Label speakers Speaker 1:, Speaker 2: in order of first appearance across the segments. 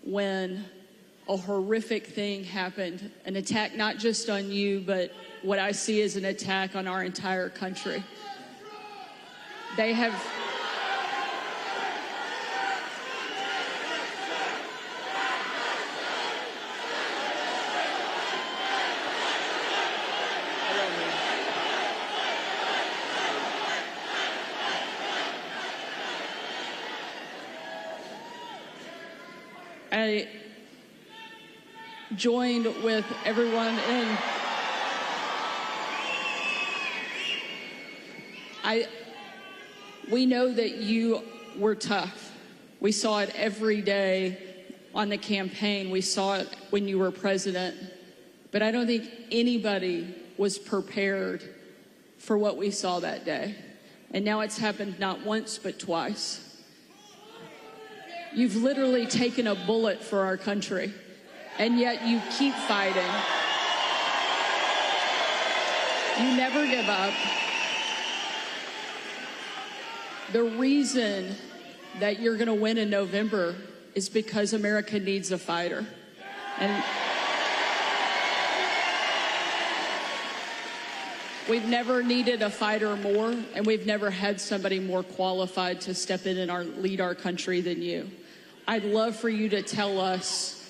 Speaker 1: when a horrific thing happened, an attack not just on you, but what I see as an attack on our entire country. They have... I joined with everyone in we know that you were tough. We saw it every day on the campaign. We saw it when you were president. But I don't think anybody was prepared for what we saw that day. And now it's happened not once, but twice. You've literally taken a bullet for our country, and yet you keep fighting. You never give up. The reason that you're going to win in November is because America needs a fighter. And we've never needed a fighter more, and we've never had somebody more qualified to step in and lead our country than you. I'd love for you to tell us,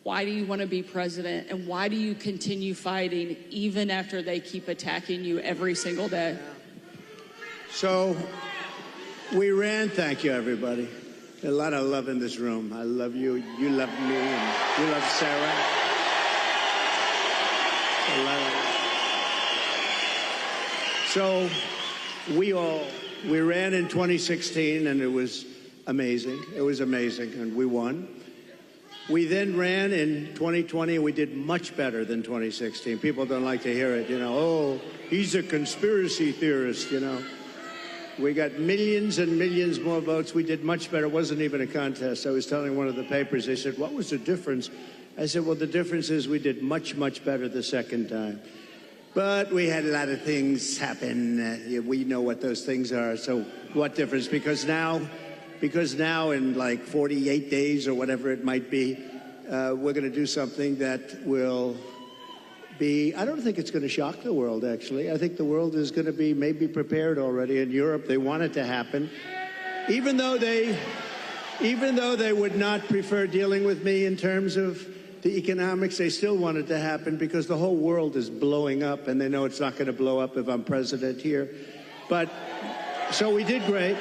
Speaker 1: why do you want to be president, and why do you continue fighting even after they keep attacking you every single day?
Speaker 2: So we ran, thank you, everybody. A lot of love in this room. I love you, you love me, and you love Sarah. A lot of... So we ran in 2016, and it was amazing. It was amazing, and we won. We then ran in 2020, and we did much better than 2016. People don't like to hear it, you know, oh, he's a conspiracy theorist, you know. We got millions and millions more votes. We did much better. It wasn't even a contest. I was telling one of the papers, they said, what was the difference? I said, well, the difference is we did much, much better the second time. But we had a lot of things happen. We know what those things are. So what difference? Because now in like 48 days or whatever it might be, we're going to do something that will be, I don't think it's going to shock the world, actually. I think the world is going to be maybe prepared already. In Europe, they want it to happen. Even though they would not prefer dealing with me in terms of the economics, they still want it to happen because the whole world is blowing up, and they know it's not going to blow up if I'm president here. But, so we did great.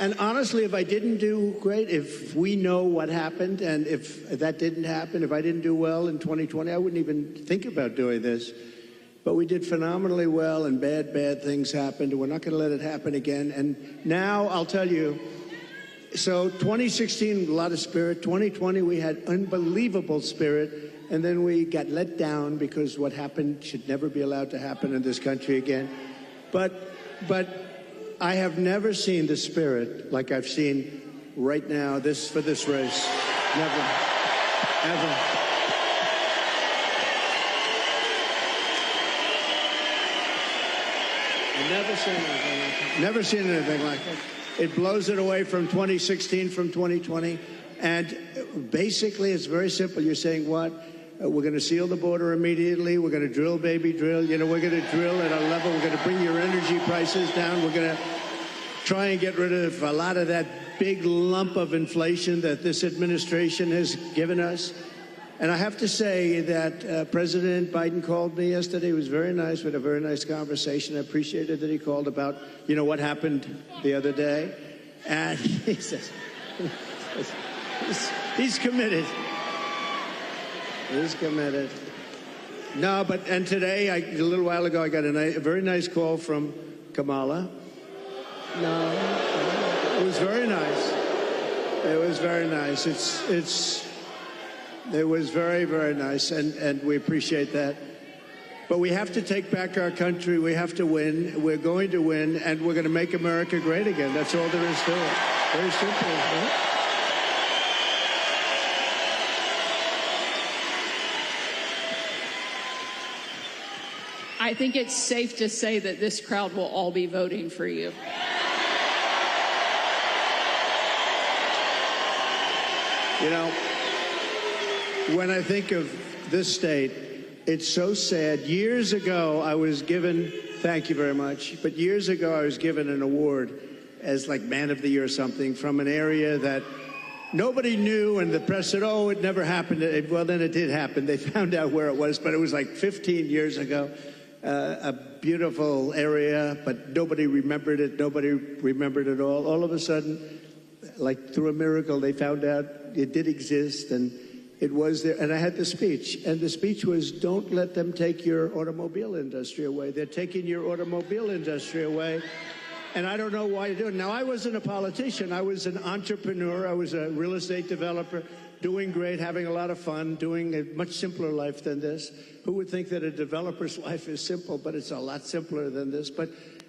Speaker 2: And honestly, if I didn't do great, if we know what happened, and if that didn't happen, if I didn't do well in 2020, I wouldn't even think about doing this. But we did phenomenally well, and bad things happened, and we're not going to let it happen again. And now, I'll tell you, so 2016, a lot of spirit. 2020, we had unbelievable spirit. And then we got let down because what happened should never be allowed to happen in this country again. But I have never seen the spirit like I've seen right now for this race. Never, ever. I've never seen anything like it. Never seen anything like it. It blows it away from 2016, from 2020. And basically, it's very simple. You're saying what? We're going to seal the border immediately. We're going to drill, baby, drill. You know, we're going to drill at a level. We're going to bring your energy prices down. We're going to try and get rid of a lot of that big lump of inflation that this administration has given us. And I have to say that President Biden called me yesterday. It was very nice. We had a very nice conversation. I appreciated that he called about, you know, what happened the other day. And he says, he's committed. He's committed. No, but, and today, a little while ago, I got a very nice call from Kamala. No, it was very nice. It was very nice. It was very, very nice, and we appreciate that. But we have to take back our country. We have to win. We're going to win, and we're going to make America great again. That's all there is to it. Very simple, right?
Speaker 1: I think it's safe to say that this crowd will all be voting for you.
Speaker 2: You know, when I think of this state, it's so sad. Years ago, I was given, thank you very much, but years ago, I was given an award as like Man of the Year or something from an area that nobody knew, and the press said, oh, it never happened. Well, then it did happen. They found out where it was, but it was like 15 years ago. A beautiful area, but nobody remembered it. Nobody remembered it all. All of a sudden, like through a miracle, they found out it did exist, and it was there. And I had the speech, and the speech was, don't let them take your automobile industry away. They're taking your automobile industry away. And I don't know why you do it. Now, I wasn't a politician. I was an entrepreneur. I was a real estate developer, doing great, having a lot of fun, doing a much simpler life than this. Who would think that a developer's life is simple, but it's a lot simpler than this. But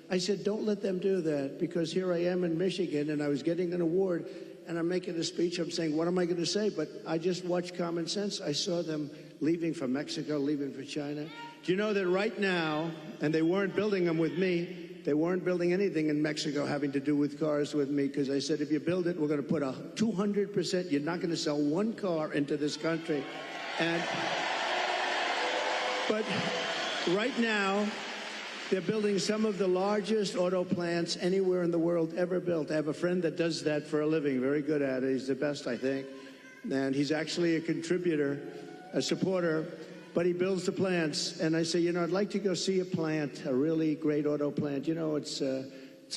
Speaker 2: I said, don't let them do that, because here I am in Michigan, and I was getting an award, and I'm making a speech. I'm saying, what am I going to say? But I just watched Common Sense. I saw them leaving for Mexico, leaving for China. Do you know that right now, and they weren't building them with me, they weren't building anything in Mexico having to do with cars with me, because I said, if you build it, we're going to put a 200%, you're not going to sell one car into this country. But right now, they're building some of the largest auto plants anywhere in the world ever built. I have a friend that does that for a living, very good at it. He's the best, I think. And he's actually a contributor, a supporter, but he builds the plants. And I say, you know, I'd like to go see a plant, a really great auto plant. You know, it's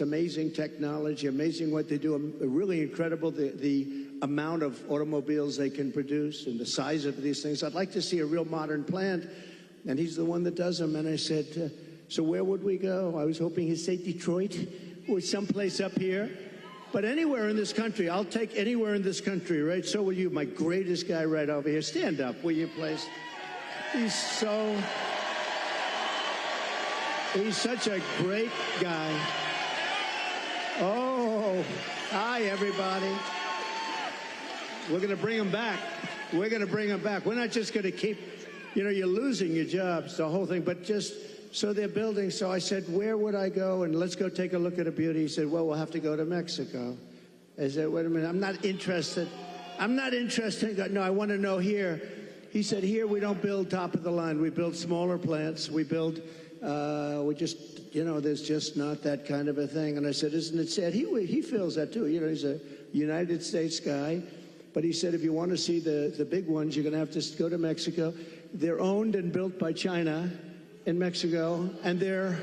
Speaker 2: amazing technology, amazing what they do, really incredible, the amount of automobiles they can produce and the size of these things. I'd like to see a real modern plant. And he's the one that does them. And I said, so where would we go? I was hoping he'd say Detroit or someplace up here. But anywhere in this country, I'll take anywhere in this country, right? So will you, my greatest guy right over here. Stand up, will you, please? He's such a great guy. Oh, hi, everybody. We're going to bring him back. We're going to bring him back. We're not just going to keep, you know, you're losing your jobs, the whole thing, but just, so they're building. So I said, where would I go? And let's go take a look at a beauty. He said, well, we'll have to go to Mexico. I said, wait a minute, I'm not interested. No, I want to know here. He said, here we don't build top of the line. We build smaller plants. We build, we just, you know, there's just not that kind of a thing. And I said, isn't it sad? He feels that too. You know, he's a United States guy. But he said, if you want to see the big ones, you're going to have to go to Mexico. They're owned and built by China in Mexico. And there are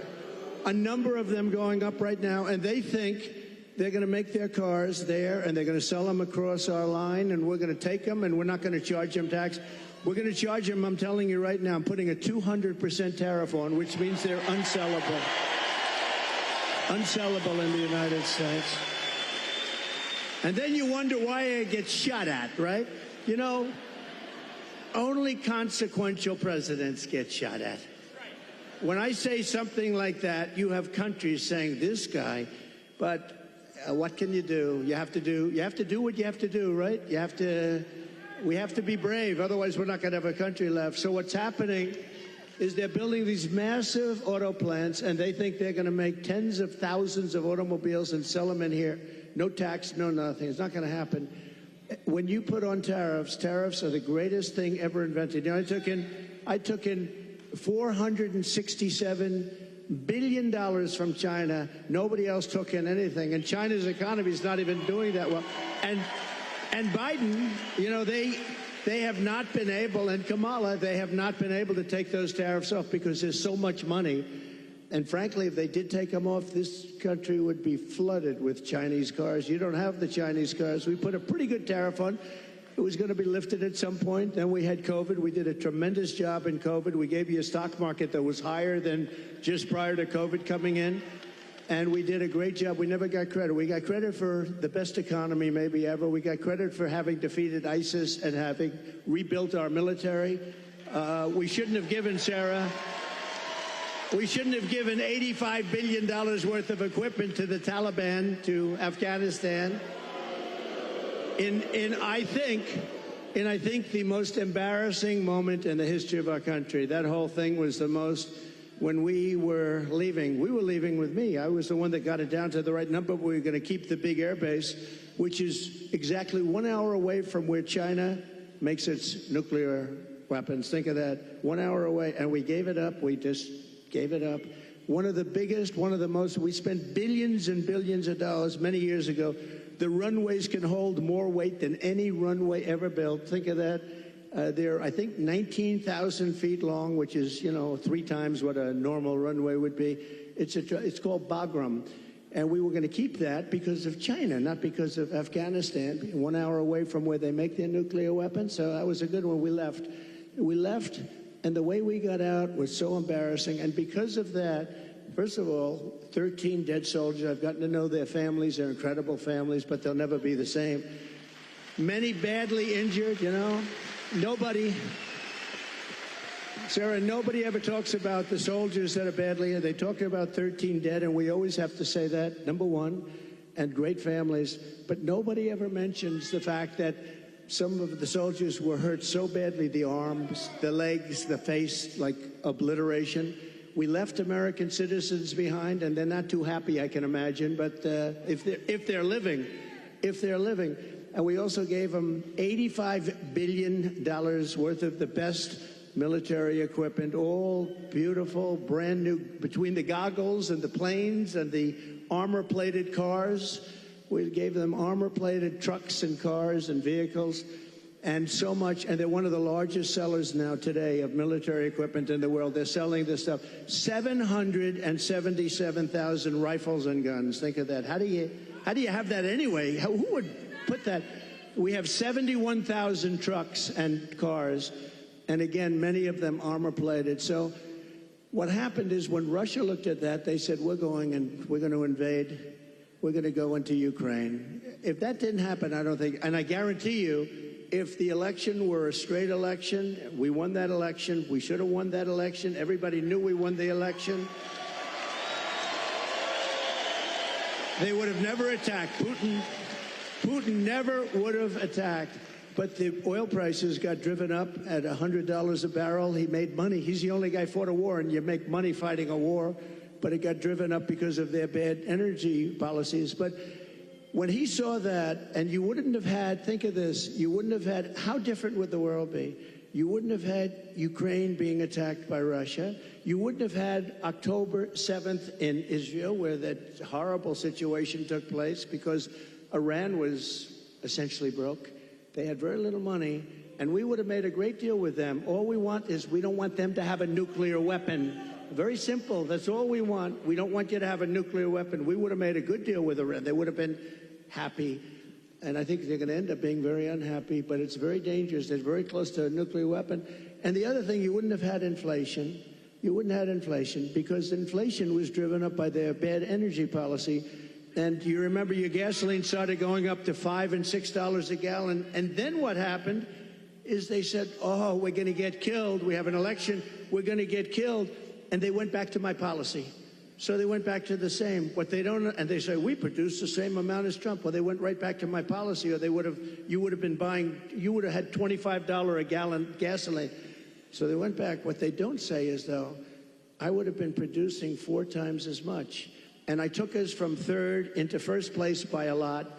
Speaker 2: a number of them going up right now. And they think they're going to make their cars there, and they're going to sell them across our line, and we're going to take them, and we're not going to charge them tax. We're going to charge them, I'm telling you right now, I'm putting a 200% tariff on, which means they're unsellable. Unsellable in the United States. And then you wonder why it gets shot at, right? You know, only consequential presidents get shot at. When I say something like that, you have countries saying, this guy, but what can you do? You have to do what you have to do, right? We have to be brave, otherwise we're not going to have a country left. So what's happening is they're building these massive auto plants, and they think they're going to make tens of thousands of automobiles and sell them in here. No tax, no nothing. It's not going to happen. When you put on tariffs, tariffs are the greatest thing ever invented. You know, I took in $467 billion from China. Nobody else took in anything, and China's economy is not even doing that well. And Biden, you know, they have not been able, and Kamala, they have not been able to take those tariffs off because there's so much money. And frankly, if they did take them off, this country would be flooded with Chinese cars. You don't have the Chinese cars. We put a pretty good tariff on. It was going to be lifted at some point. Then we had COVID. We did a tremendous job in COVID. We gave you a stock market that was higher than just prior to COVID coming in. And we did a great job. We never got credit. We got credit for the best economy maybe ever. We got credit for having defeated ISIS and having rebuilt our military. We shouldn't have given, Sarah, we shouldn't have given $85 billion worth of equipment to the Taliban, to Afghanistan. In I think the most embarrassing moment in the history of our country. That whole thing was the most, when we were leaving with me. I was the one that got it down to the right number. We were going to keep the big air base. which is exactly 1 hour away from where China makes its nuclear weapons. Think of that, 1 hour away, and we gave it up. We just gave it up. One of the biggest, one of the most, we spent billions and billions of dollars many years ago. The runways can hold more weight than any runway ever built. Think of that. They're, I think, 19,000 feet long, which is, 3 times what a normal runway would be. It's called Bagram. And we were going to keep that because of China, not because of Afghanistan, 1 hour away from where they make their nuclear weapons. So that was a good one. We left. We left, and the way we got out was so embarrassing. And because of that, first of all, 13 dead soldiers. I've gotten to know their families. They're incredible families, but they'll never be the same. Many badly injured, Nobody, Sarah, nobody ever talks about the soldiers that are badly injured. They talk about 13 dead, and we always have to say that, number one, and great families. But nobody ever mentions the fact that some of the soldiers were hurt so badly, the arms, the legs, the face, like obliteration. We left American citizens behind, and they're not too happy, I can imagine. But if they're living, and we also gave them $85 billion worth of the best military equipment, all beautiful, brand new, between the goggles and the planes and the armor-plated cars. We gave them armor-plated trucks and cars and vehicles. And so much, and they're one of the largest sellers now today of military equipment in the world. They're selling this stuff. 777,000 rifles and guns. Think of that. How do you have that anyway? Who would put that? We have 71,000 trucks and cars, and again, many of them armor-plated. So what happened is when Russia looked at that, they said, we're going to invade. We're going to go into Ukraine. If that didn't happen, I don't think, and I guarantee you, if the election were a straight election, we won that election, we should have won that election, everybody knew we won the election, they would have never attacked. Putin never would have attacked. But the oil prices got driven up at $100 a barrel. He made money. He's the only guy who fought a war, and you make money fighting a war. But it got driven up because of their bad energy policies. But when he saw that, and you wouldn't have had, think of this, you wouldn't have had, how different would the world be? You wouldn't have had Ukraine being attacked by Russia. You wouldn't have had October 7th in Israel, where that horrible situation took place because Iran was essentially broke. They had very little money, and we would have made a great deal with them. All we want is we don't want them to have a nuclear weapon. Very simple. That's all we want. We don't want you to have a nuclear weapon. We would have made a good deal with Iran. They would have been happy. And I think they're going to end up being very unhappy, but it's very dangerous. They're very close to a nuclear weapon. And the other thing, you wouldn't have had inflation. You wouldn't have had inflation because inflation was driven up by their bad energy policy. And you remember your gasoline started going up to $5 and $6 a gallon. And then what happened is they said, oh, we're going to get killed. We have an election. We're going to get killed. And they went back to my policy. So they went back to the same. What they don't, and they say, we produce the same amount as Trump. Well, they went right back to my policy, or you would have had $25 a gallon gasoline. So they went back. What they don't say is, though, I would have been producing 4 times as much. And I took us from third into first place by a lot.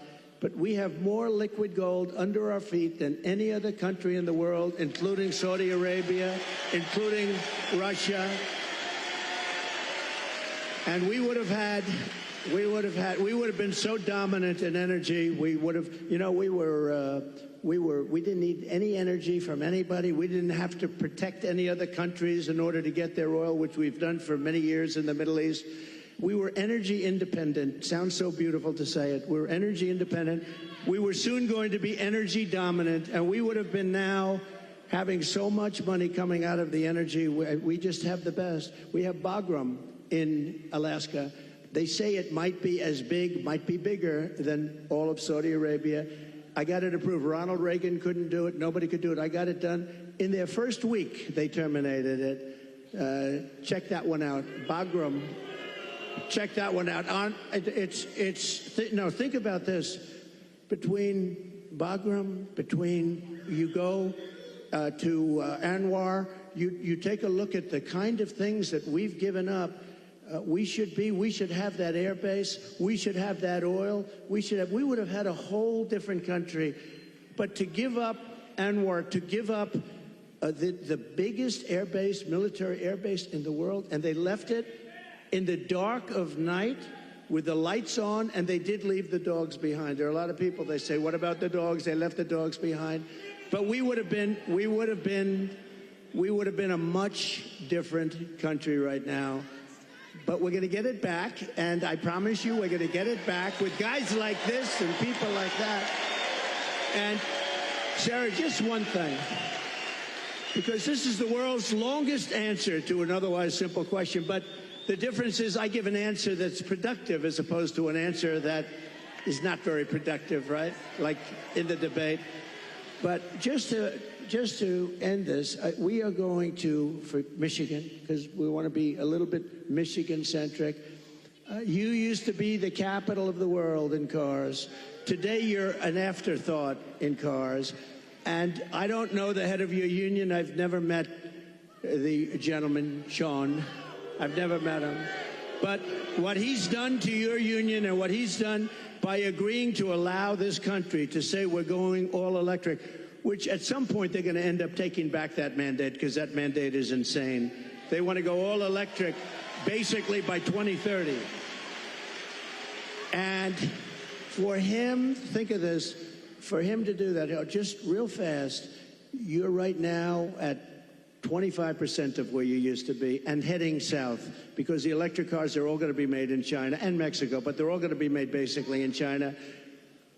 Speaker 2: But we have more liquid gold under our feet than any other country in the world, including Saudi Arabia, including Russia. And we would have been so dominant in energy. We would have, we didn't need any energy from anybody. We didn't have to protect any other countries in order to get their oil, which we've done for many years in the Middle East. We were energy independent. Sounds so beautiful to say it. We're energy independent. We were soon going to be energy dominant, and we would have been now having so much money coming out of the energy. We just have the best. We have Bagram in Alaska. They say it might be as big, might be bigger than all of Saudi Arabia. I got it approved. Ronald Reagan couldn't do it. Nobody could do it. I got it done. In their first week, they terminated it. Check that one out. Bagram. Check that one out. Think about this. Between Bagram, you go to Anwar, you take a look at the kind of things that we've given up. we should have that air base. We should have that oil. We would have had a whole different country. But to give up Anwar, to give up the biggest air base, military air base in the world, and they left it in the dark of night with the lights on, and they did leave the dogs behind. There are a lot of people, they say, what about the dogs? They left the dogs behind. But we would have been a much different country right now. But we're going to get it back, and I promise you we're going to get it back with guys like this and people like that. And, Sarah, just one thing, because this is the world's longest answer to an otherwise simple question, but the difference is I give an answer that's productive as opposed to an answer that is not very productive, right? Like in the debate. But just to end this, we are going to, for Michigan, because we want to be a little bit Michigan-centric. You used to be the capital of the world in cars. Today, you're an afterthought in cars. And I don't know the head of your union. I've never met the gentleman, Sean. I've never met him. But what he's done to your union and what he's done by agreeing to allow this country to say we're going all electric, which at some point they're going to end up taking back that mandate because that mandate is insane. They want to go all electric basically by 2030. And for him, think of this, for him to do that, just real fast, you're right now at 25% of where you used to be and heading south because the electric cars are all going to be made in China and Mexico, but they're all going to be made basically in China.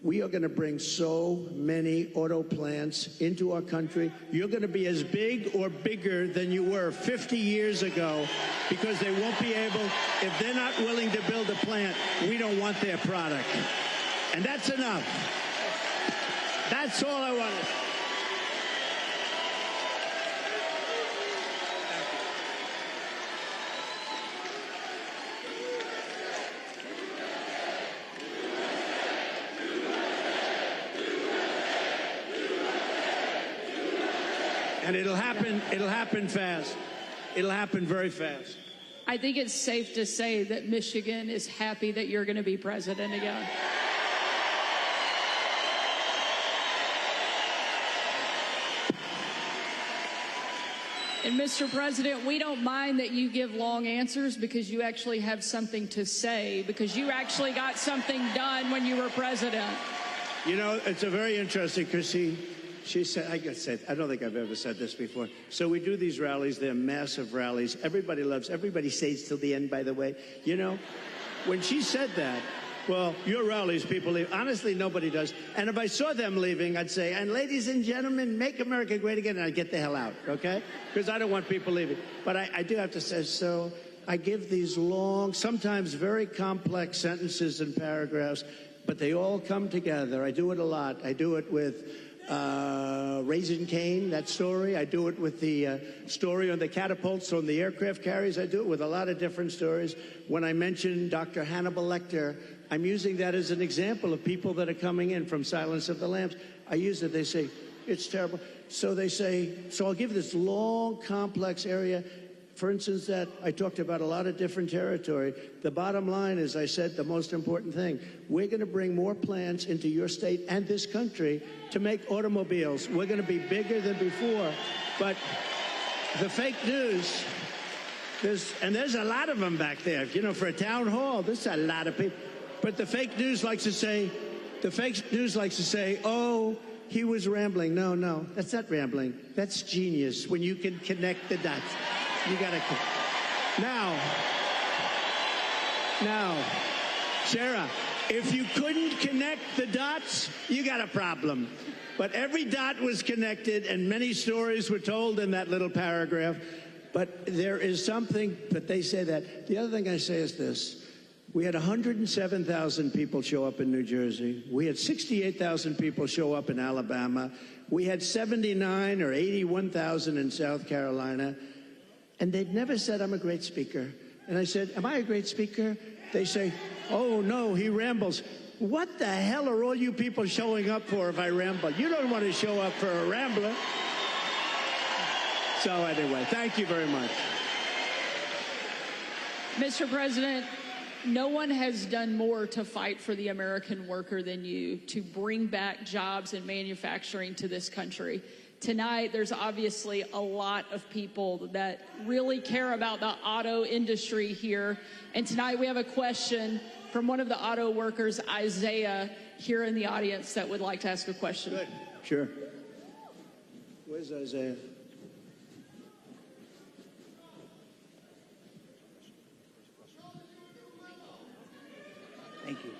Speaker 2: We are going to bring so many auto plants into our country. You're going to be as big or bigger than you were 50 years ago because they won't be able, if they're not willing to build a plant, we don't want their product. And that's enough. That's all I wanted. And it'll happen fast. It'll happen very fast.
Speaker 1: I think it's safe to say that Michigan is happy that you're going to be president again. And Mr. President, we don't mind that you give long answers because you actually have something to say, because you actually got something done when you were president.
Speaker 2: You know, it's a very interesting, because she said, I don't think I've ever said this before. So we do these rallies. They're massive rallies. Everybody stays till the end, by the way. You know, when she said that, well, your rallies, people leave. Honestly, nobody does. And if I saw them leaving, I'd say, and ladies and gentlemen, make America great again, and I'd get the hell out, okay? Because I don't want people leaving. But I do have to say, so I give these long, sometimes very complex sentences and paragraphs, but they all come together. I do it a lot. I do it with Raising Cane, that story. I do it with the story on the catapults on the aircraft carriers. I do it with a lot of different stories. When I mention Dr. Hannibal Lecter, I'm using that as an example of people that are coming in from Silence of the Lambs. I use it. They say, it's terrible. So they say, so I'll give this long, complex area. For instance, that I talked about a lot of different territory. The bottom line is, I said, the most important thing. We're going to bring more plants into your state and this country to make automobiles. We're going to be bigger than before. But the fake news, there's a lot of them back there. You know, for a town hall, there's a lot of people. But the fake news likes to say, oh, he was rambling. No, that's not rambling. That's genius when you can connect the dots. You got to. Now, Sarah, if you couldn't connect the dots, you got a problem. But every dot was connected, and many stories were told in that little paragraph. But there is something, but they say that. The other thing I say is this. We had 107,000 people show up in New Jersey. We had 68,000 people show up in Alabama. We had 79 or 81,000 in South Carolina. And they'd never said, I'm a great speaker. And I said, am I a great speaker? They say, oh, no, he rambles. What the hell are all you people showing up for if I ramble? You don't want to show up for a rambler. So anyway, thank you very much.
Speaker 1: Mr. President, no one has done more to fight for the American worker than you, to bring back jobs and manufacturing to this country. Tonight, there's obviously a lot of people that really care about the auto industry here. And tonight we have a question from one of the auto workers, Isaiah, here in the audience that would like to ask a question.
Speaker 2: Good. Sure. Where's Isaiah?
Speaker 3: Thank you.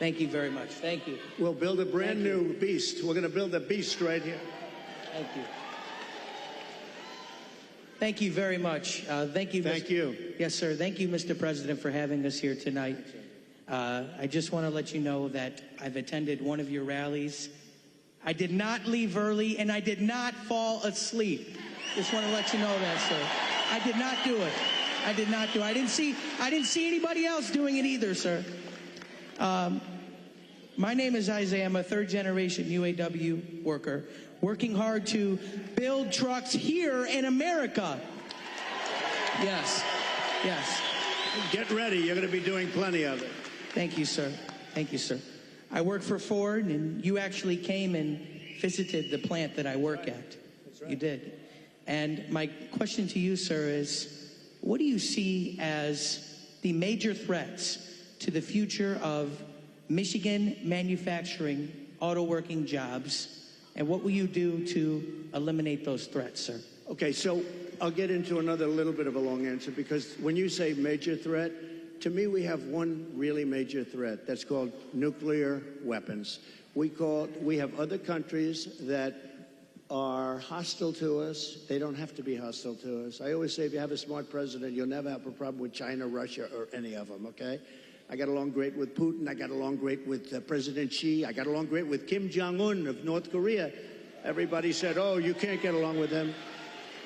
Speaker 3: Thank you very much. Thank you.
Speaker 2: We'll build a brand new beast. We're going to build a beast right here.
Speaker 3: Thank you. Thank you very much. Thank you.
Speaker 2: Thank you.
Speaker 3: Yes, sir. Thank you, Mr. President, for having us here tonight. I just want to let you know that I've attended one of your rallies. I did not leave early, and I did not fall asleep. Just want to let you know that, sir. I did not do it. I did not do it. I didn't see anybody else doing it either, sir. My name is Isaiah. I'm a third-generation UAW worker, working hard to build trucks here in America. Yes, yes.
Speaker 2: Get ready. You're going to be doing plenty of it.
Speaker 3: Thank you, sir. Thank you, sir. I work for Ford, and you actually came and visited the plant that I work at. That's right. You did. And my question to you, sir, is what do you see as the major threats to the future of Michigan manufacturing, auto working jobs, and what will you do to eliminate those threats, sir?
Speaker 2: Okay, so I'll get into another little bit of a long answer, because when you say major threat, to me we have one really major threat. That's called nuclear weapons. We have other countries that are hostile to us. They don't have to be hostile to us. I always say if you have a smart president, you'll never have a problem with China, Russia, or any of them, okay? I got along great with Putin. I got along great with President Xi. I got along great with Kim Jong-un of North Korea. Everybody said, oh, you can't get along with him.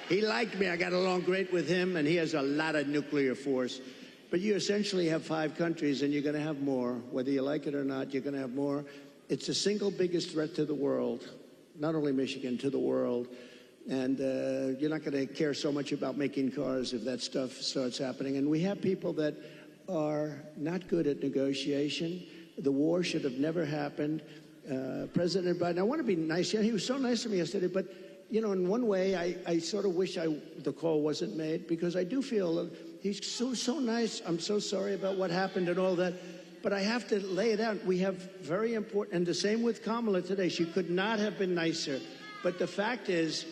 Speaker 2: He liked me. I got along great with him, and he has a lot of nuclear force. But you essentially have 5 countries, and you're going to have more. Whether you like it or not, you're going to have more. It's the single biggest threat to the world, not only Michigan, to the world. And you're not going to care so much about making cars if that stuff starts happening. And we have people that are not good at negotiation. The war should have never happened. President Biden, I want to be nice. He was so nice to me yesterday, but, you know, in one way, I sort of wish the call wasn't made, because I do feel he's so nice. I'm so sorry about what happened and all that, but I have to lay it out. We have very important, and the same with Kamala today. She could not have been nicer. But the fact is,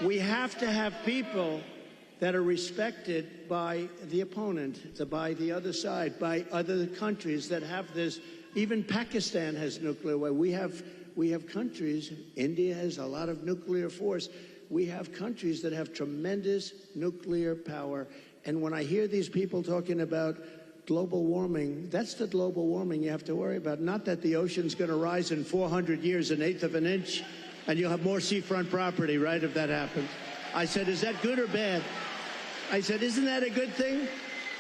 Speaker 2: we have to have people that are respected by the opponent, by the other side, by other countries that have this. Even Pakistan has nuclear weapons. We have countries, India has a lot of nuclear force. We have countries that have tremendous nuclear power. And when I hear these people talking about global warming, that's the global warming you have to worry about. Not that the ocean's going to rise in 400 years, 1/8 of an inch, and you'll have more seafront property, right, if that happens. I said, is that good or bad? I said, isn't that a good thing?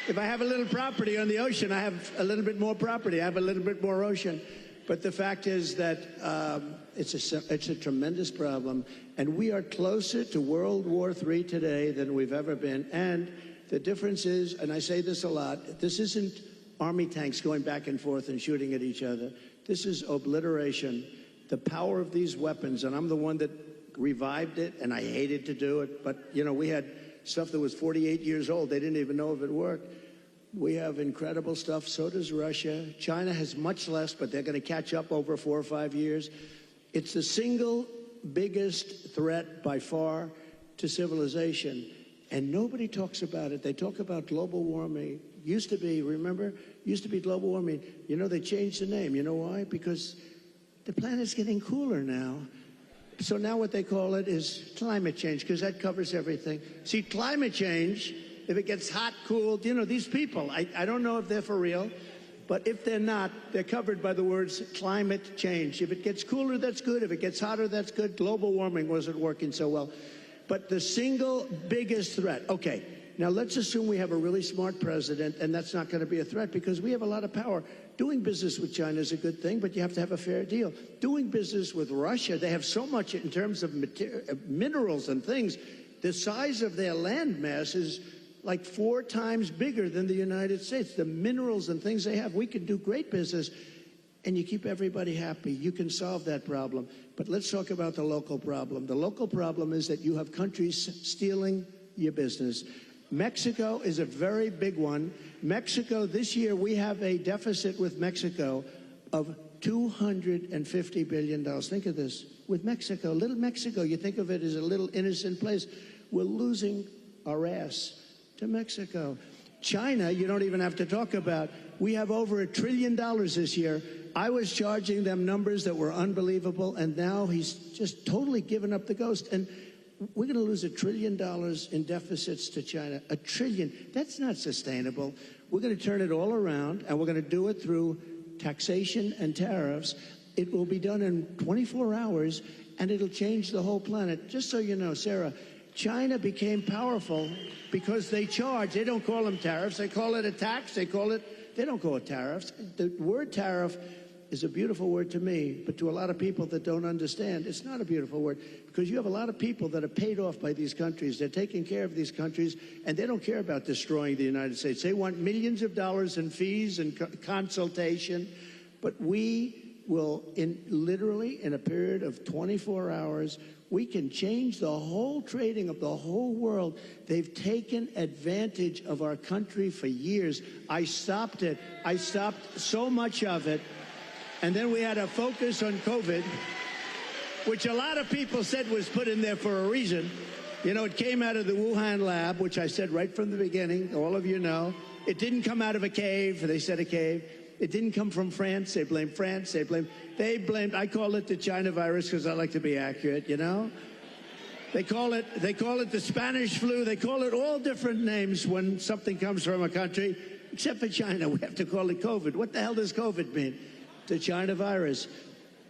Speaker 2: If I have a little property on the ocean, I have a little bit more property. I have a little bit more ocean. But the fact is that it's a tremendous problem. And we are closer to World War III today than we've ever been. And the difference is, and I say this a lot, this isn't Army tanks going back and forth and shooting at each other. This is obliteration. The power of these weapons, and I'm the one that revived it, and I hated to do it. But, you know, we had stuff that was 48 years old. They didn't even know if it worked. We have incredible stuff. So does Russia. China has much less, but they're going to catch up over 4 or 5 years. It's the single biggest threat by far to civilization. And nobody talks about it. They talk about global warming. Used to be, remember? Used to be global warming. You know, they changed the name. You know why? Because the planet's getting cooler now. So now what they call it is climate change, because that covers everything. See, climate change, if it gets hot, cool, you know, these people, I don't know if they're for real, but if they're not, they're covered by the words climate change. If it gets cooler, that's good. If it gets hotter, that's good. Global warming wasn't working so well. But the single biggest threat, okay, now let's assume we have a really smart president, and that's not going to be a threat because we have a lot of power. Doing business with China is a good thing, but you have to have a fair deal. Doing business with Russia, they have so much in terms of minerals and things. The size of their land mass is like 4 times bigger than the United States. The minerals and things they have, we can do great business, and you keep everybody happy. You can solve that problem. But let's talk about the local problem. The local problem is that you have countries stealing your business. Mexico is a very big one. Mexico, this year, we have a deficit with Mexico of $250 billion. Think of this. With Mexico, little Mexico, you think of it as a little innocent place. We're losing our ass to Mexico. China, you don't even have to talk about. We have over $1 trillion this year. I was charging them numbers that were unbelievable, and now he's just totally given up the ghost. And we're going to lose $1 trillion in deficits to China. $1 trillion. That's not sustainable. We're going to turn it all around, and we're going to do it through taxation and tariffs. It will be done in 24 hours, and it'll change the whole planet. Just so you know, Sarah, China became powerful because they charge. They don't call them tariffs. They call it a tax. They don't call it tariffs. The word tariff is a beautiful word to me, but to a lot of people that don't understand, it's not a beautiful word, because you have a lot of people that are paid off by these countries. They're taking care of these countries, and they don't care about destroying the United States. They want millions of dollars in fees and consultation, but we will, literally in a period of 24 hours, we can change the whole trading of the whole world. They've taken advantage of our country for years. I stopped it. I stopped so much of it. And then we had a focus on COVID, which a lot of people said was put in there for a reason. You know, it came out of the Wuhan lab, which I said right from the beginning. All of you know. It didn't come out of a cave. They said a cave. It didn't come from France. They blamed France. They blamed, I call it the China virus because I like to be accurate, you know? They call it the Spanish flu. They call it all different names when something comes from a country, except for China. We have to call it COVID. What the hell does COVID mean? The China virus.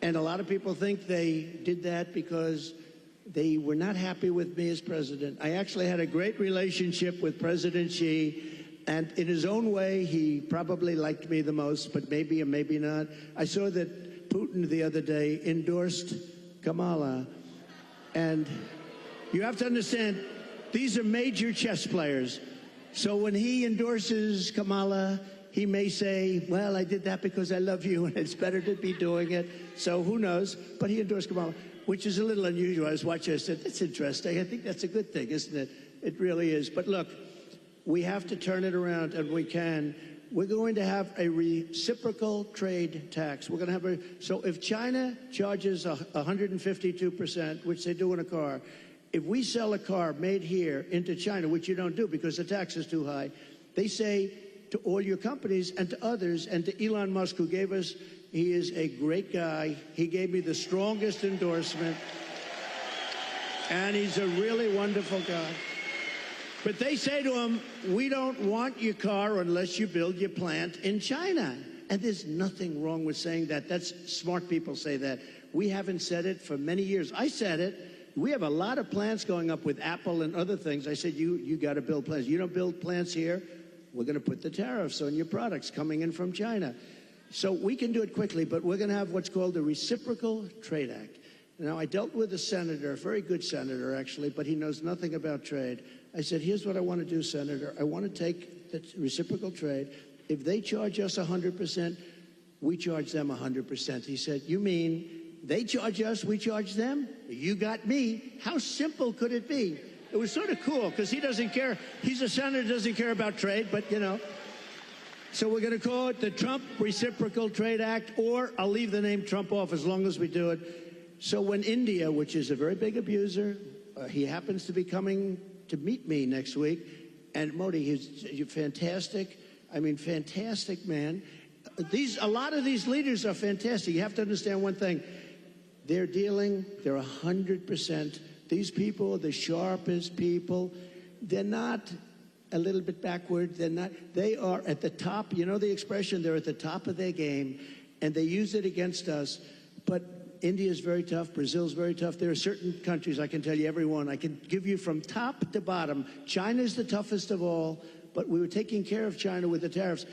Speaker 2: And a lot of people think they did that because they were not happy with me as president. I actually had a great relationship with President Xi. And in his own way, he probably liked me the most, but maybe or maybe not. I saw that Putin the other day endorsed Kamala. And you have to understand, these are major chess players. So when he endorses Kamala, he may say, well, I did that because I love you, and it's better to be doing it. So who knows? But he endorsed Kamala, which is a little unusual. I was watching, I said, that's interesting. I think that's a good thing, isn't it? It really is. But look, we have to turn it around, and we can. We're going to have a reciprocal trade tax. We're going to have so if China charges 152%, which they do in a car, if we sell a car made here into China, which you don't do because the tax is too high, they say to all your companies and to others, and to Elon Musk, who gave us, he is a great guy. He gave me the strongest endorsement, and he's a really wonderful guy. But they say to him, we don't want your car unless you build your plant in China. And there's nothing wrong with saying that. That's smart people say that. We haven't said it for many years. I said it. We have a lot of plants going up with Apple and other things. I said, you got to build plants. You don't build plants here, we're going to put the tariffs on your products coming in from China. So we can do it quickly, but we're going to have what's called the Reciprocal Trade Act. Now, I dealt with a senator, a very good senator, actually, but he knows nothing about trade. I said, here's what I want to do, Senator. I want to take the reciprocal trade. If they charge us 100%, we charge them 100%. He said, you mean they charge us, we charge them? You got me. How simple could it be? It was sort of cool because he doesn't care. He's a senator, doesn't care about trade, but, you know. So we're going to call it the Trump Reciprocal Trade Act, or I'll leave the name Trump off as long as we do it. So when India, which is a very big abuser, he happens to be coming to meet me next week, and Modi, he's fantastic. I mean, fantastic man. A lot of these leaders are fantastic. You have to understand one thing. They're 100%. These people are the sharpest people. They're not a little bit backward. They are at the top. You know the expression, they're at the top of their game, and they use it against us. But India is very tough. Brazil is very tough. There are certain countries, I can tell you every one. I can give you from top to bottom. China is the toughest of all, but we were taking care of China with the tariffs.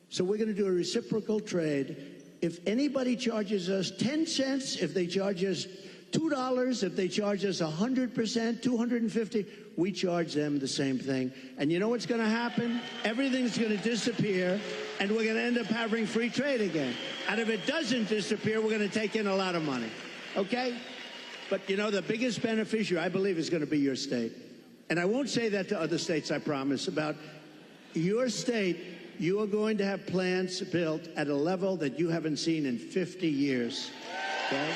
Speaker 2: So we're going to do a reciprocal trade. If anybody charges us 10 cents, if they charge us $2 if they charge us 100%, 250, we charge them the same thing. And you know what's going to happen? Everything's going to disappear, and we're going to end up having free trade again. And if it doesn't disappear, we're going to take in a lot of money. Okay? But, you know, the biggest beneficiary, I believe, is going to be your state. And I won't say that to other states, I promise. About your state, you are going to have plants built at a level that you haven't seen in 50 years. Okay?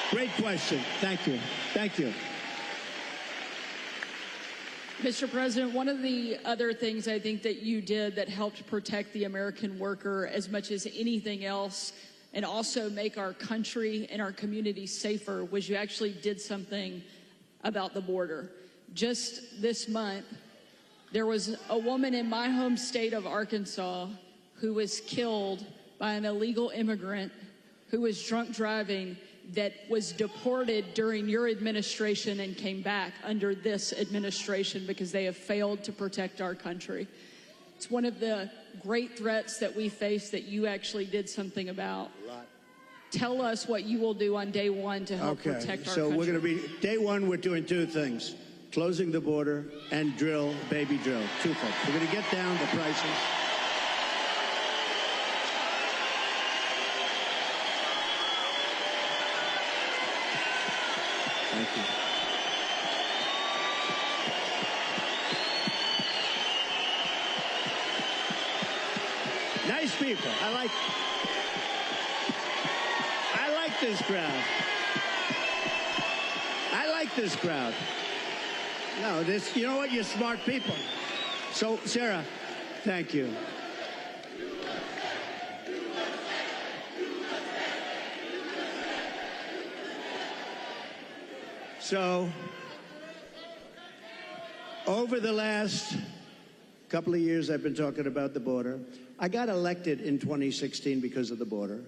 Speaker 2: Great question. Thank you. Thank you.
Speaker 1: Mr. President, one of the other things I think that you did that helped protect the American worker as much as anything else, and also make our country and our communities safer, was you actually did something about the border. Just this month, there was a woman in my home state of Arkansas who was killed by an illegal immigrant who was drunk driving, that was deported during your administration and came back under this administration because they have failed to protect our country. It's one of the great threats that we face that you actually did something about. Tell us what you will do on day one to help protect our country.
Speaker 2: So we're going to be, day one, we're doing two things: closing the border and drill, baby drill. Two things. We're going to get down the prices. Thank you. Nice people. I like this crowd. I like this crowd. No, this, you know what? You're smart people. So, Sarah, thank you. So, over the last couple of years, I've been talking about the border. I got elected in 2016 because of the border.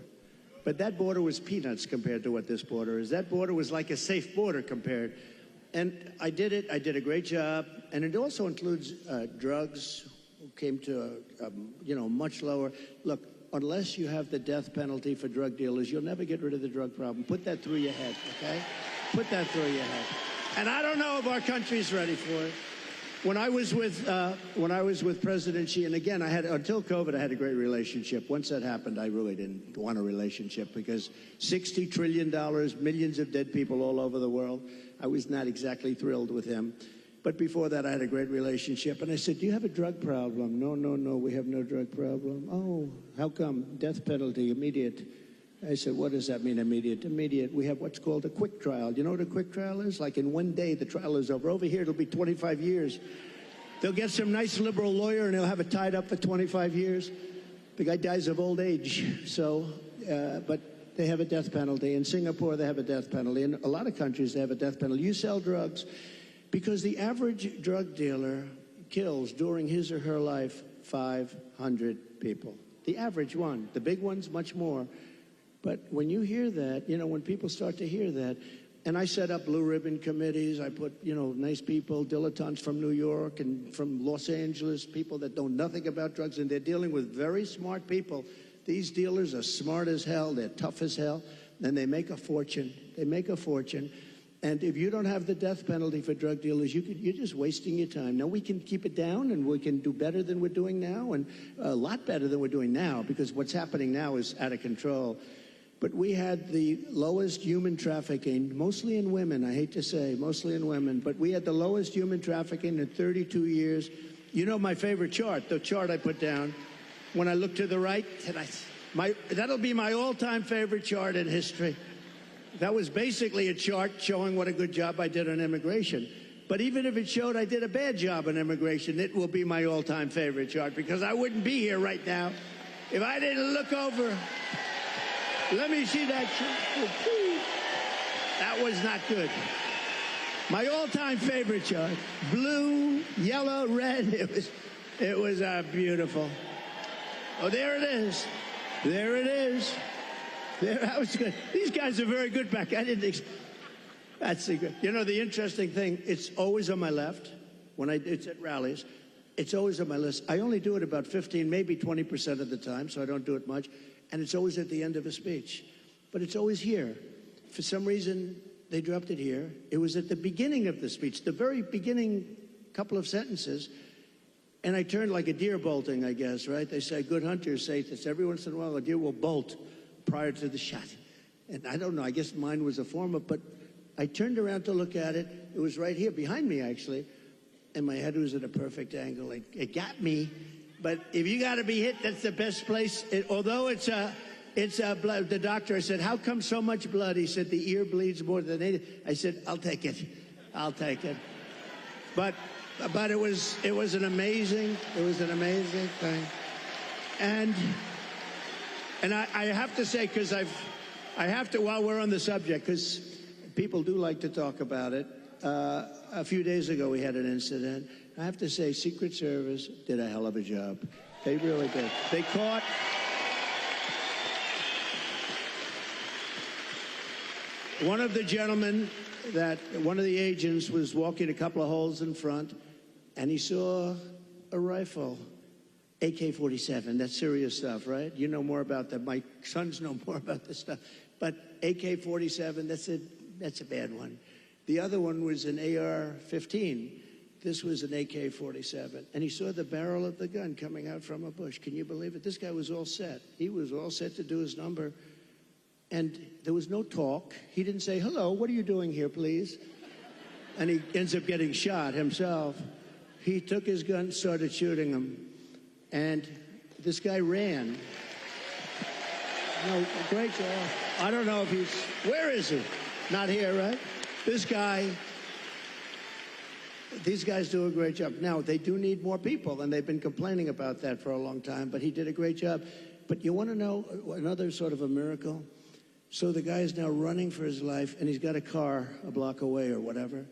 Speaker 2: But that border was peanuts compared to what this border is. That border was like a safe border compared. And I did it. I did a great job. And it also includes drugs, came to, much lower. Look, unless you have the death penalty for drug dealers, you'll never get rid of the drug problem. Put that through your head, okay? Put that through your head. And I don't know if our country's ready for it. When I was with President Xi, and again, until COVID, I had a great relationship. Once that happened, I really didn't want a relationship because $60 trillion, millions of dead people all over the world. I was not exactly thrilled with him. But before that, I had a great relationship. And I said, do you have a drug problem? No, we have no drug problem. Oh, how come? Death penalty, immediate. I said, what does that mean, immediate? Immediate. We have what's called a quick trial. You know what a quick trial is? Like in one day, the trial is over. Over here, it'll be 25 years. They'll get some nice liberal lawyer, and they'll have it tied up for 25 years. The guy dies of old age. So, but they have a death penalty. In Singapore, they have a death penalty. In a lot of countries, they have a death penalty. You sell drugs because the average drug dealer kills during his or her life 500 people. The average one. The big ones, much more. But when you hear that, when people start to hear that, and I set up blue ribbon committees, I put, nice people, dilettantes from New York and from Los Angeles, people that know nothing about drugs, and they're dealing with very smart people. These dealers are smart as hell, they're tough as hell, and they make a fortune. They make a fortune. And if you don't have the death penalty for drug dealers, you're just wasting your time. Now, we can keep it down, and we can do better than we're doing now, and a lot better than we're doing now, because what's happening now is out of control. But we had the lowest human trafficking, mostly in women, I hate to say, mostly in women, but we had the lowest human trafficking in 32 years. You know my favorite chart, the chart I put down. When I look to the right, that'll be my all-time favorite chart in history. That was basically a chart showing what a good job I did on immigration. But even if it showed I did a bad job on immigration, it will be my all-time favorite chart, because I wouldn't be here right now if I didn't look over. Let me see that. That was not good. My all-time favorite chart. Blue, yellow, red. It was beautiful. Oh, there it is. There it is. There, that was good. These guys are very good back. That's the good. The interesting thing, it's always on my left. It's at rallies. It's always on my list. I only do it about 15, maybe 20% of the time, so I don't do it much. And it's always at the end of a speech. But it's always here. for some reason, they dropped it here. It was at the beginning of the speech, the very beginning couple of sentences. And I turned like a deer bolting, I guess, right? They say good hunters say this. Every once in a while, a deer will bolt prior to the shot. And I don't know, I guess mine was a form of, but I turned around to look at it. It was right here, behind me, actually. And my head was at a perfect angle. It got me. But if you got to be hit, that's the best place. Although it's blood. The doctor, I said, how come so much blood? He said, the ear bleeds more than it. I said, I'll take it. I'll take it. But it was an amazing thing. And I have to say, because I have to, while we're on the subject, because people do like to talk about it. A few days ago, we had an incident. I have to say, Secret Service did a hell of a job. They really did. They caught one of the gentlemen one of the agents was walking a couple of holes in front, and he saw a rifle, AK-47. That's serious stuff, right? You know more about that. My sons know more about this stuff. But AK-47, that's a bad one. The other one was an AR-15. This was an AK-47. And he saw the barrel of the gun coming out from a bush. Can you believe it? This guy was all set. He was all set to do his number. And there was no talk. He didn't say, hello, what are you doing here, please? And he ends up getting shot himself. He took his gun, started shooting him. And this guy ran. No, great job. I don't know if where is he? Not here, right? This guy, these guys do a great job. Now, they do need more people, and they've been complaining about that for a long time, but he did a great job. But you want to know another sort of a miracle? So the guy is now running for his life, and he's got a car a block away or whatever.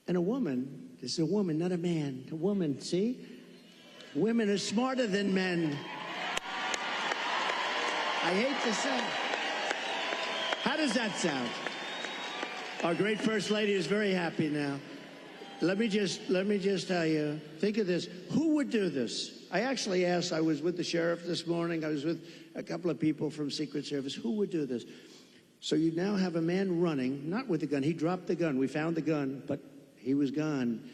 Speaker 2: And a woman, this is a woman, not a man, a woman, see? Women are smarter than men. I hate to say. How does that sound? Our great First Lady is very happy now. Let me just tell you, think of this. Who would do this? I actually asked, I was with the sheriff this morning, I was with a couple of people from Secret Service, who would do this? So you now have a man running, not with the gun, he dropped the gun, we found the gun, but he was gone.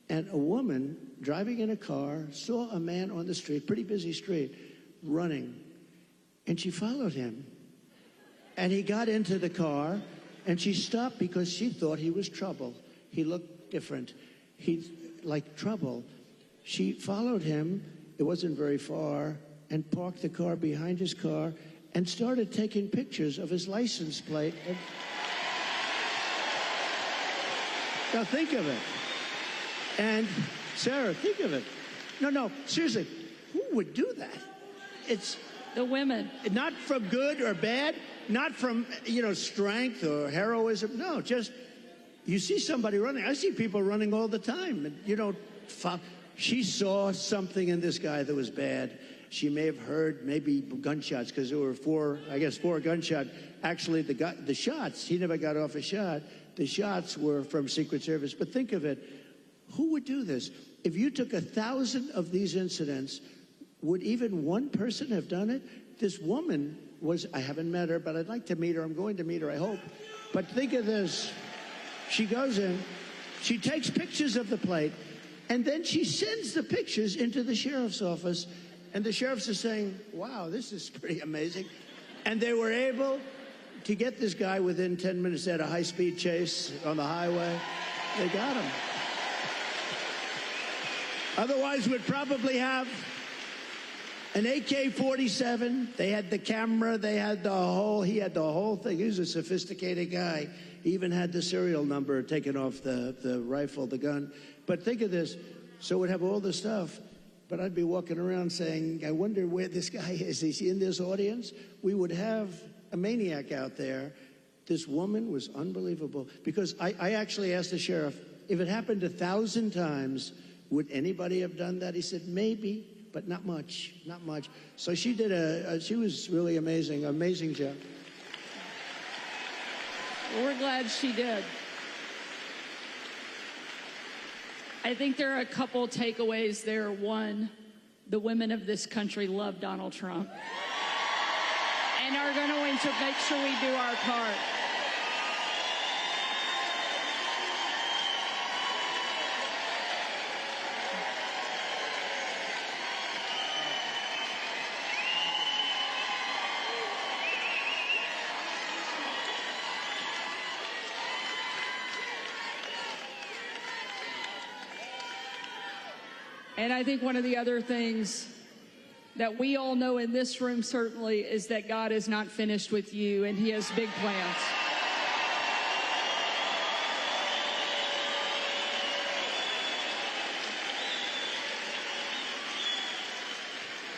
Speaker 2: And a woman driving in a car saw a man on the street, pretty busy street, running, and she followed him. And he got into the car, and she stopped because she thought he was trouble. He looked different. He like trouble. She followed him, it wasn't very far, and parked the car behind his car and started taking pictures of his license plate. Now think of it. And Sarah, think of it. No, seriously, who would do that? It's
Speaker 1: the women.
Speaker 2: Not from good or bad, not from, strength or heroism. No, just, you see somebody running. I see people running all the time. And you don't follow. She saw something in this guy that was bad. She may have heard maybe gunshots, because there were four gunshots. Actually, the shots, he never got off a shot. The shots were from Secret Service. But think of it. Who would do this? If you took 1,000 of these incidents, would even one person have done it? This woman was, I haven't met her, but I'd like to meet her. I'm going to meet her, I hope. But think of this. She goes in, she takes pictures of the plate, and then she sends the pictures into the sheriff's office. And the sheriffs are saying, wow, this is pretty amazing. And they were able to get this guy within 10 minutes. They had a high-speed chase on the highway. They got him. Otherwise, we'd probably have an AK-47. They had the camera. He had the whole thing. He was a sophisticated guy. He even had the serial number taken off the rifle, the gun. But think of this. So we'd have all the stuff. But I'd be walking around saying, I wonder where this guy is. Is he in this audience? We would have a maniac out there. This woman was unbelievable. Because I actually asked the sheriff, if it happened 1,000 times, would anybody have done that? He said, maybe, but not much, not much. So she did she was really amazing job.
Speaker 1: We're glad she did. I think there are a couple takeaways there. One, the women of this country love Donald Trump and are going to make sure we do our part. And I think one of the other things that we all know in this room certainly is that God is not finished with you, and he has big plans.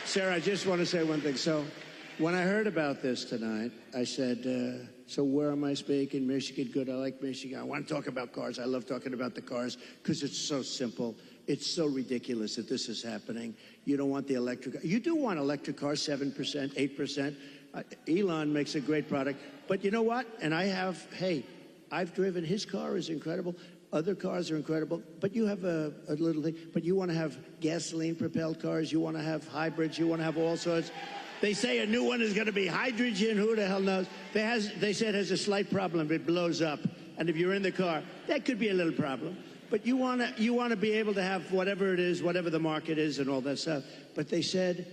Speaker 2: Sarah, I just want to say one thing. So when I heard about this tonight, I said, so where am I speaking? Michigan, good. I like Michigan. I want to talk about cars. I love talking about the cars because it's so simple. It's so ridiculous that this is happening. You don't want the electric. You do want electric cars, 7%, 8%. Elon makes a great product. But you know what? And I've driven. His car is incredible. Other cars are incredible. But you have a little thing. But you want to have gasoline-propelled cars. You want to have hybrids. You want to have all sorts. They say a new one is going to be hydrogen. Who the hell knows? They said it has a slight problem. It blows up. And if you're in the car, that could be a little problem. But you want to be able to have whatever it is, whatever the market is and all that stuff. But they said,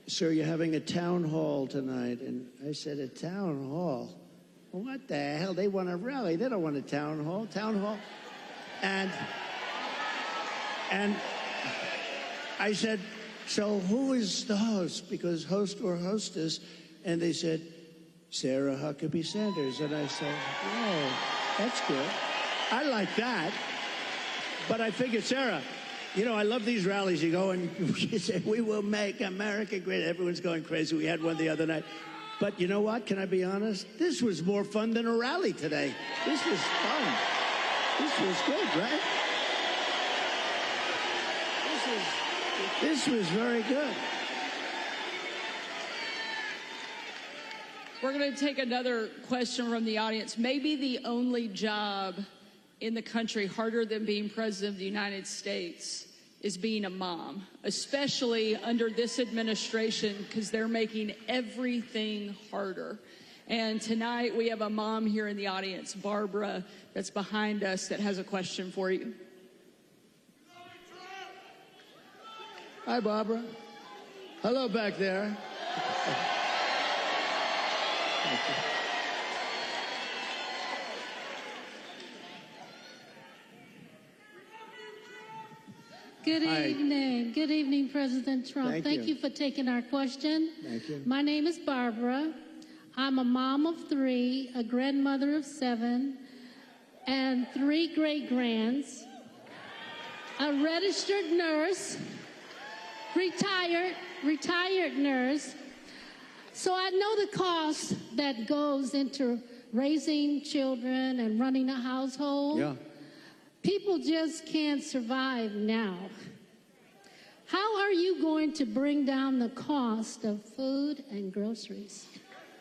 Speaker 2: sir, you're having a town hall tonight. And I said, a town hall? What the hell? They want a rally. They don't want a town hall. Town hall? And I said, so who is the host? Because host or hostess. And they said, Sarah Huckabee Sanders. And I said, oh, that's good. I like that. But I figured, Sarah, you know, I love these rallies. You go and you say, we will make America great. Everyone's going crazy. We had one the other night. But you know what? Can I be honest? This was more fun than a rally today. This was fun. This was good, right? This was very good.
Speaker 1: We're going to take another question from the audience. Maybe the only job in the country harder than being president of the United States is being a mom, especially under this administration, because they're making everything harder. And tonight we have a mom here in the audience, Barbara, that's behind us, that has a question for you.
Speaker 2: Hi, Barbara. Hello back there. Thank you.
Speaker 4: Good evening. Good evening, President Trump. Thank you for taking our question.
Speaker 2: Thank you.
Speaker 4: My name is Barbara. I'm a mom of 3, a grandmother of 7, and 3 great-grands, a registered nurse, retired nurse. So I know the cost that goes into raising children and running a household.
Speaker 2: Yeah.
Speaker 4: People just can't survive now. How are you going to bring down the cost of food and groceries?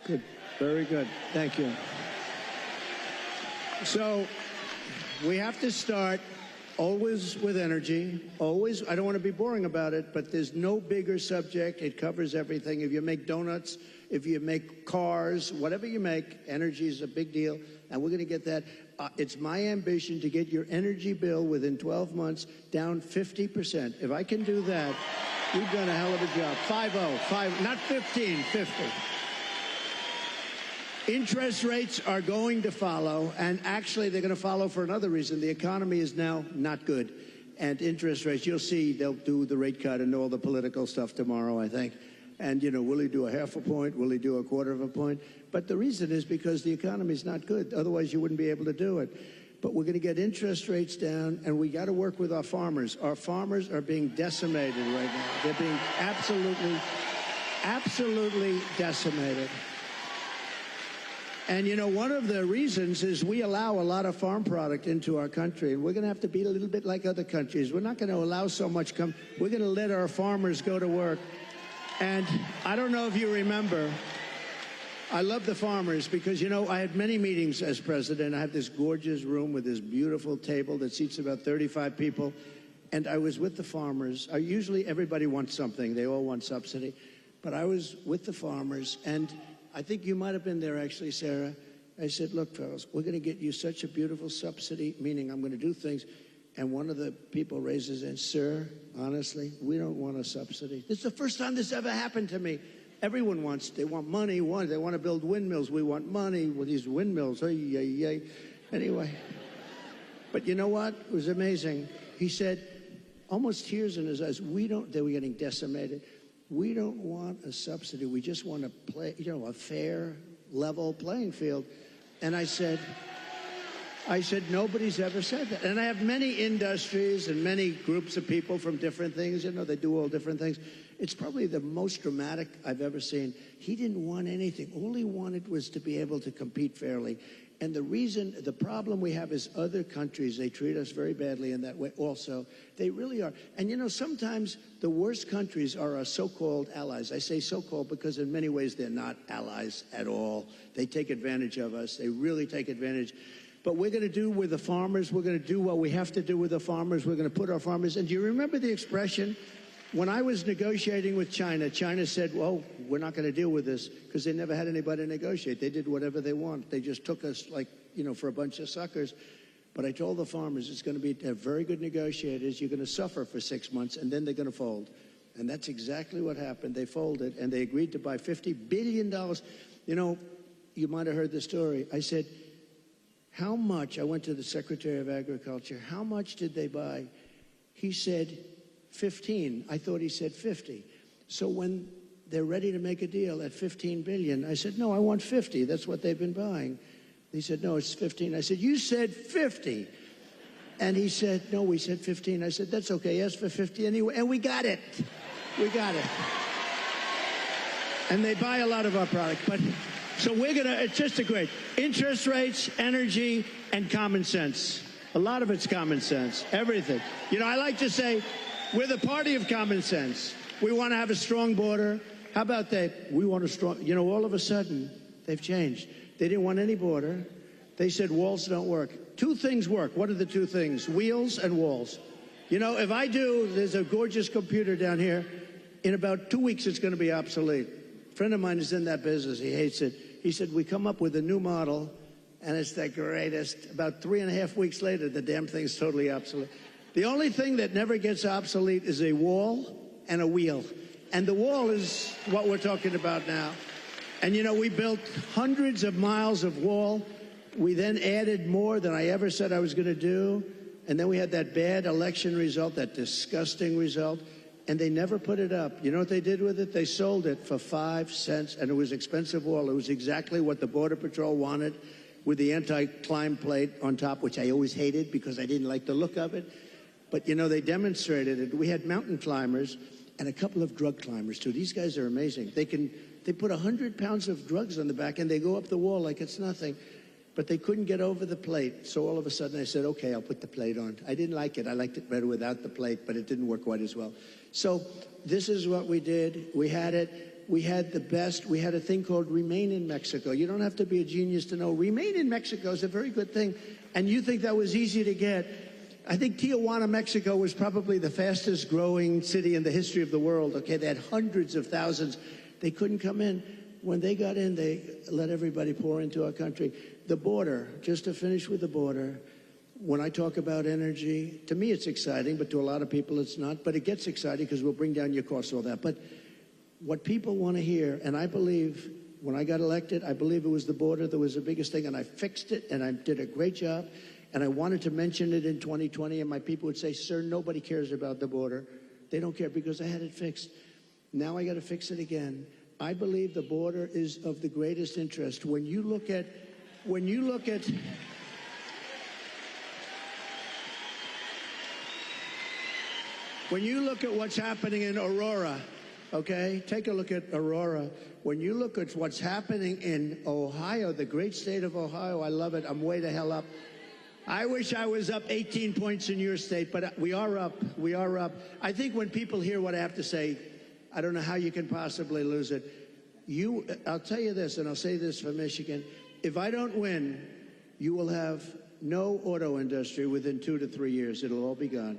Speaker 2: Good. Very good. Thank you. So we have to start always with energy. Always. I don't want to be boring about it, but there's no bigger subject. It covers everything. If you make donuts, if you make cars, whatever you make, energy is a big deal. And we're going to get that. It's my ambition to get your energy bill within 12 months down 50%. If I can do that, you've done a hell of a job. 5-0, not 15, 50. Interest rates are going to follow, and actually they're going to follow for another reason. The economy is now not good. And interest rates, you'll see they'll do the rate cut and all the political stuff tomorrow, I think. And, you know, will he do a half a point? Will he do a quarter of a point? But the reason is because the economy is not good. Otherwise, you wouldn't be able to do it. But we're going to get interest rates down, and we got to work with our farmers. Our farmers are being decimated right now. They're being absolutely decimated. And, you know, one of the reasons is we allow a lot of farm product into our country, and we're going to have to be a little bit like other countries. We're not going to allow so much come. We're going to let our farmers go to work. And I don't know if you remember, I love the farmers because, you know, I had many meetings as president. I have this gorgeous room with this beautiful table that seats about 35 people. And I was with the farmers. Usually everybody wants something. They all want subsidy. But I was with the farmers, and I think you might have been there, actually, Sarah. I said, look, fellas, we're going to get you such a beautiful subsidy, meaning I'm going to do things. And one of the people raises in, sir, honestly, we don't want a subsidy. This is the first time this ever happened to me. Everyone wants, they want money, they want to build windmills. We want money with these windmills. Anyway, but you know what? It was amazing. He said, almost tears in his eyes. They were getting decimated. We don't want a subsidy. We just want to play, a fair, level playing field. And I said, nobody's ever said that. And I have many industries and many groups of people from different things. They do all different things. It's probably the most dramatic I've ever seen. He didn't want anything. All he wanted was to be able to compete fairly. And the problem we have is other countries, they treat us very badly in that way also. They really are. And sometimes the worst countries are our so-called allies. I say so-called because in many ways they're not allies at all. They take advantage of us. They really take advantage. But we're going to do with the farmers. We're going to do what we have to do with the farmers. We're going to put our farmers. And do you remember the expression? When I was negotiating with China, China said, well, we're not going to deal with this because they never had anybody negotiate. They did whatever they want. They just took us for a bunch of suckers. But I told the farmers it's going to be very good negotiators. You're going to suffer for 6 months, and then they're going to fold. And that's exactly what happened. They folded, and they agreed to buy $50 billion. You might have heard the story. I said, how much? I went to the Secretary of Agriculture. How much did they buy? He said, 15. I thought he said 50. So when they're ready to make a deal at 15 billion, I said, no, I want 50. That's what they've been buying. He said, no, it's 15. I said, you said 50. And he said, no, we said 15. I said, that's okay. Ask for 50 anyway. And we got it. We got it. And they buy a lot of our product. But so it's just a great interest rates, energy, and common sense. A lot of it's common sense. Everything. I like to say, we're the party of common sense. We want to have a strong border. How about that? We want a strong, all of a sudden, they've changed. They didn't want any border. They said walls don't work. Two things work. What are the two things? Wheels and walls. If I there's a gorgeous computer down here. In about 2 weeks, it's going to be obsolete. A friend of mine is in that business. He hates it. He said, we come up with a new model, and it's the greatest. About 3.5 weeks later, the damn thing's totally obsolete. The only thing that never gets obsolete is a wall and a wheel. And the wall is what we're talking about now. And, we built hundreds of miles of wall. We then added more than I ever said I was going to do. And then we had that bad election result, that disgusting result. And they never put it up. You know what they did with it? They sold it for 5 cents. And it was expensive wall. It was exactly what the Border Patrol wanted, with the anti-climb plate on top, which I always hated because I didn't like the look of it. But, they demonstrated it. We had mountain climbers and a couple of drug climbers, too. These guys are amazing. They put 100 pounds of drugs on the back, and they go up the wall like it's nothing. But they couldn't get over the plate. So all of a sudden, I said, okay, I'll put the plate on. I didn't like it. I liked it better without the plate, but it didn't work quite as well. So this is what we did. We had it. We had the best. We had a thing called Remain in Mexico. You don't have to be a genius to know. Remain in Mexico is a very good thing. And you think that was easy to get. I think Tijuana, Mexico was probably the fastest growing city in the history of the world. Okay, they had hundreds of thousands. They couldn't come in. When they got in, they let everybody pour into our country. The border, just to finish with the border, when I talk about energy, to me it's exciting, but to a lot of people it's not. But it gets exciting because we'll bring down your costs, all that. But what people want to hear, and I believe when I got elected, I believe it was the border that was the biggest thing, and I fixed it, and I did a great job. And I wanted to mention it in 2020, and my people would say, sir, nobody cares about the border. They don't care because I had it fixed. Now I got to fix it again. I believe the border is of the greatest interest. When you look at what's happening in Aurora, okay? Take a look at Aurora. When you look at what's happening in Ohio, the great state of Ohio, I love it. I'm way the hell up. I wish I was up 18 points in your state, but we are up. We are up. I think when people hear what I have to say, I don't know how you can possibly lose it. I'll tell you this, and I'll say this for Michigan. If I don't win, you will have no auto industry within 2 to 3 years. It'll all be gone.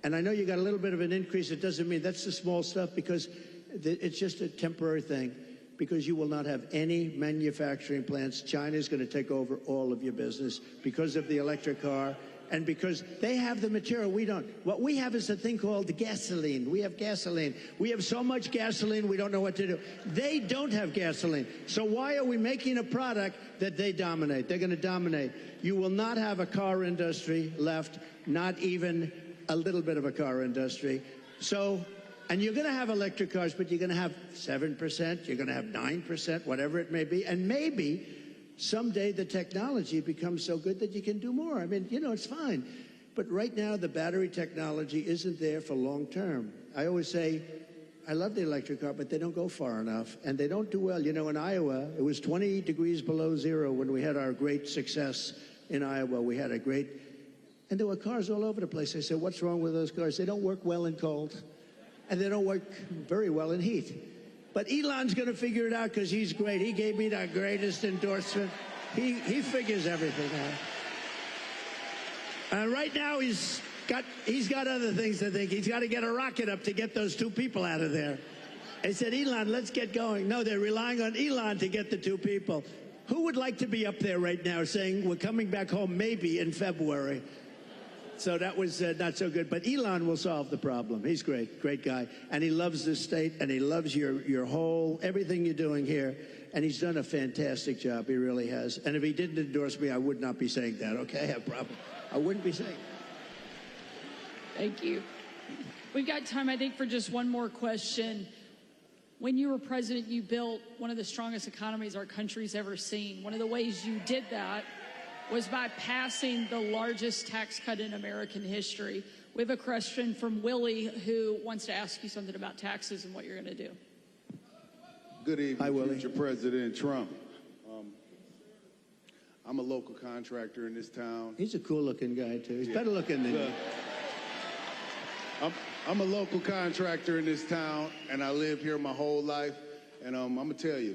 Speaker 2: And I know you got a little bit of an increase. It doesn't mean that's the small stuff because it's just a temporary thing. Because you will not have any manufacturing plants. China is going to take over all of your business because of the electric car and because they have the material we don't. What we have is a thing called gasoline. We have gasoline. We have so much gasoline we don't know what to do. They don't have gasoline. So why are we making a product that they dominate? They're going to dominate. You will not have a car industry left, not even a little bit of a car industry. So, and you're going to have electric cars, but you're going to have 7%, you're going to have 9%, whatever it may be. And maybe someday the technology becomes so good that you can do more. I mean, you know, it's fine. But right now, the battery technology isn't there for long term. I always say, I love the electric car, but they don't go far enough, and they don't do well. You know, in Iowa, it was 20 degrees below zero when we had our great success in Iowa. We had a great, and there were cars all over the place. I said, what's wrong with those cars? They don't work well in cold, and they don't work very well in heat. But Elon's going to figure it out because he's great. He gave me the greatest endorsement. He figures everything out. Right now, he's got other things to think. He's got to get a rocket up to get those 2 people out of there. I said, Elon, let's get going. No, they're relying on Elon to get the 2 people. Who would like to be up there right now saying, we're coming back home maybe in February? So that was not so good. But Elon will solve the problem. He's great guy. And he loves this state, and he loves your whole, everything you're doing here. And he's done a fantastic job. He really has. And if he didn't endorse me, I would not be saying that, okay? I wouldn't be saying that.
Speaker 1: Thank you. We've got time, I think, for just one more question. When you were president, you built one of the strongest economies our country's ever seen. One of the ways you did that was by passing the largest tax cut in American history. We have a question from Willie, who wants to ask you something about taxes and what you're going to do.
Speaker 5: Good evening,
Speaker 2: Hi, Willie.
Speaker 5: future President Trump. I'm a local contractor in this town.
Speaker 2: He's a cool-looking guy, too. He's better looking than you.
Speaker 5: I'm a local contractor in this town, and I live here my whole life. And I'm going to tell you,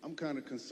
Speaker 5: I'm kind of concerned.